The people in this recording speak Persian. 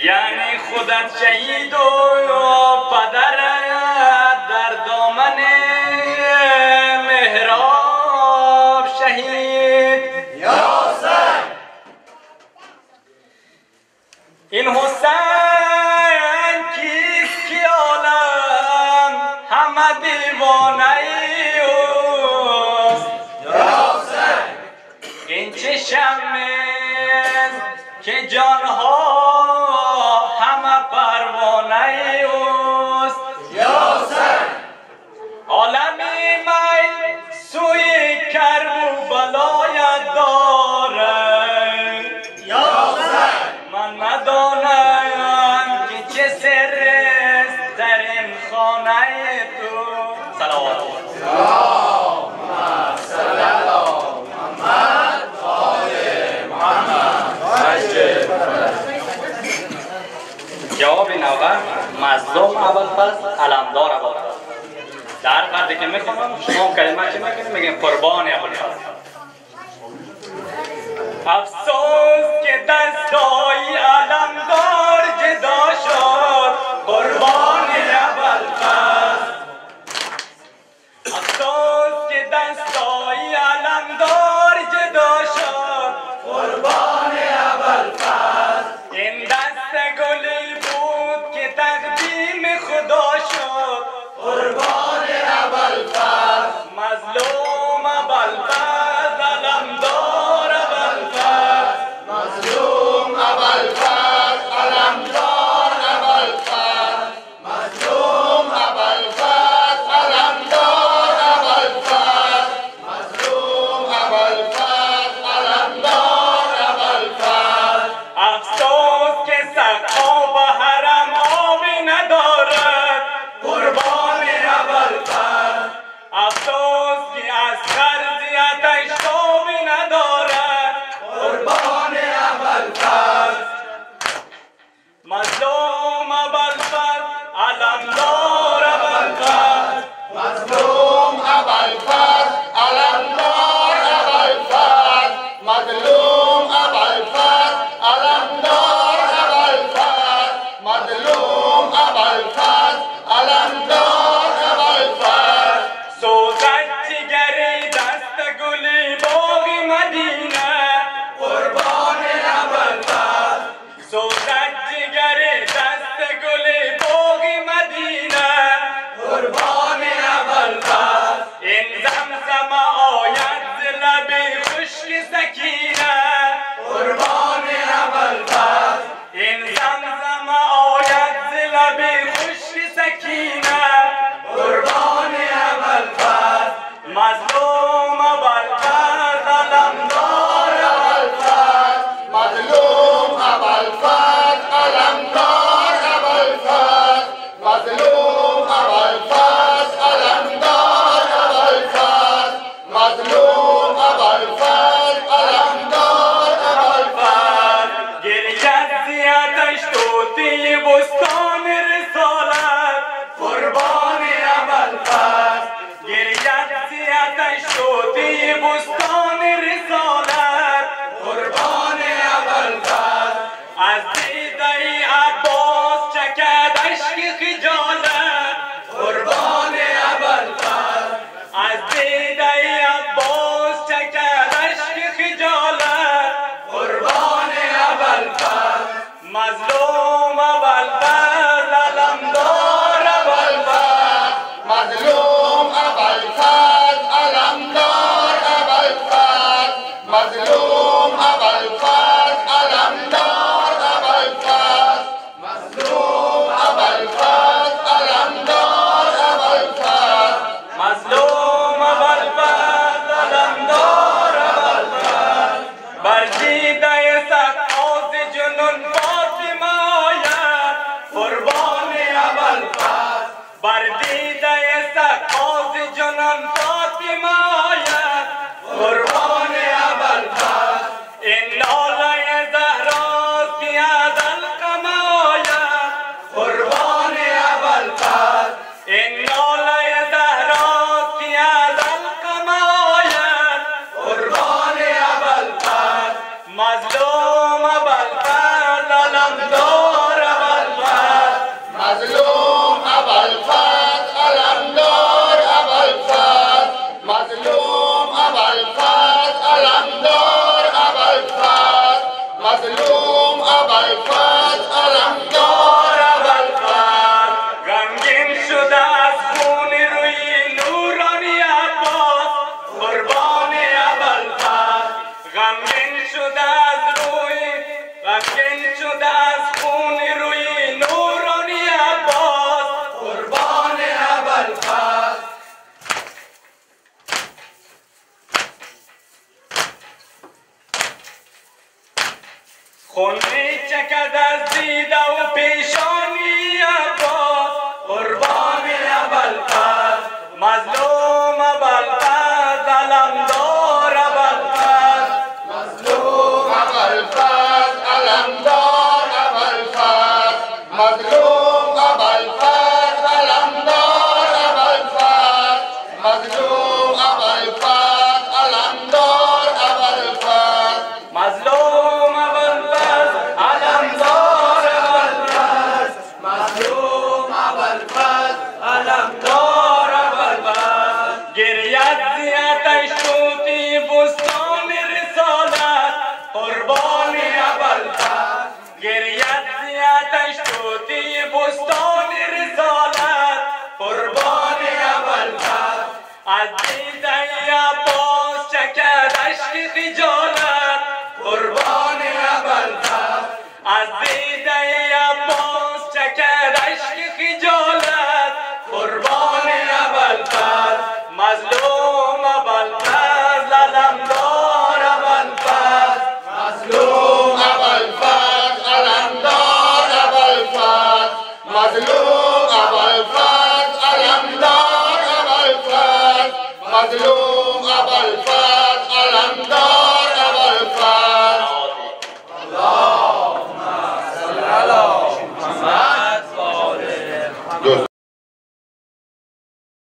یعنی خودت شهید و پدرت در دامن محراب شهید. یا حسین این حسین کیست که عالم همه دیوانه اوست؟ یا حسین این چه شمه که جانها همه پروانه اوست؟ یا حسین عالمی میل سوی کرب و بلایت داره. یا حسین من ندانم که چه سر است در این خانه تو. صلوات جواب نوبت مظلوم اول پس علمدار اول پس. در فردی که میخونم شما کلمه چی میکنیم؟ میگیم قربان اول پس. افسوس که دستای علمدار جدا شد قربان اول پس. افسوس که دستای علمدار جدا شد قربان اول پس. این دست گلی بود که تقدیم خدا شد قربان اول پس. مظلوم اول پس علمدار اول پس. جنون فاطمه قربان ابوالفضل بر دیده سقاز جنون فاطمه قربان ابوالفضل این ناله زهراست که از القمه قربان ابوالفضل این ناله زهراست که از القمه قربان ابوالفضل مظلوم ابوالفضل علمدار ابوالفضل مظلوم ابوالفضل علمدار ابوالفضل مظلوم ابوالفضل علمدار ابوالفضل مظلوم ابوالفضل علمدار ابوالفضل غمگین شده از خون روی نورانی عباس قربان ابوالفضل غمگین شده از خون روی نورانی عباس قربان ابوالفضل خون می چکد از دیده و پیشانی عباس قربان ابوالفضل مظلوم ابوالفضل علمدار ابوالفضل مظلوم ابوالفضل علمدار ابوالفضل مظلوم ابوالفضل علمدار ابوالفضل مظلوم ابوالفضل علمدار ابوالفضل مظلوم ابوالفضل علمدار ابوالفضل مظلوم ابوالفضل علمدار ابوالفضل گریت زیادش شوتی بستان رسالت قربان ابوالفضل گریت زیادش شوتی بستان رسالت قربان ابوالفضل از دیده عباس چکد اشک خجالت قربان ابوالفضل از دیده عباس چکد اشک خجالت قربان ابوالفضل مظلوم ابوالفضل علمدار ابوالفضل مظلوم ابوالفضل علمدار ابوالفضل مظلوم ابوالفضل علمدار ابوالفضل مظلوم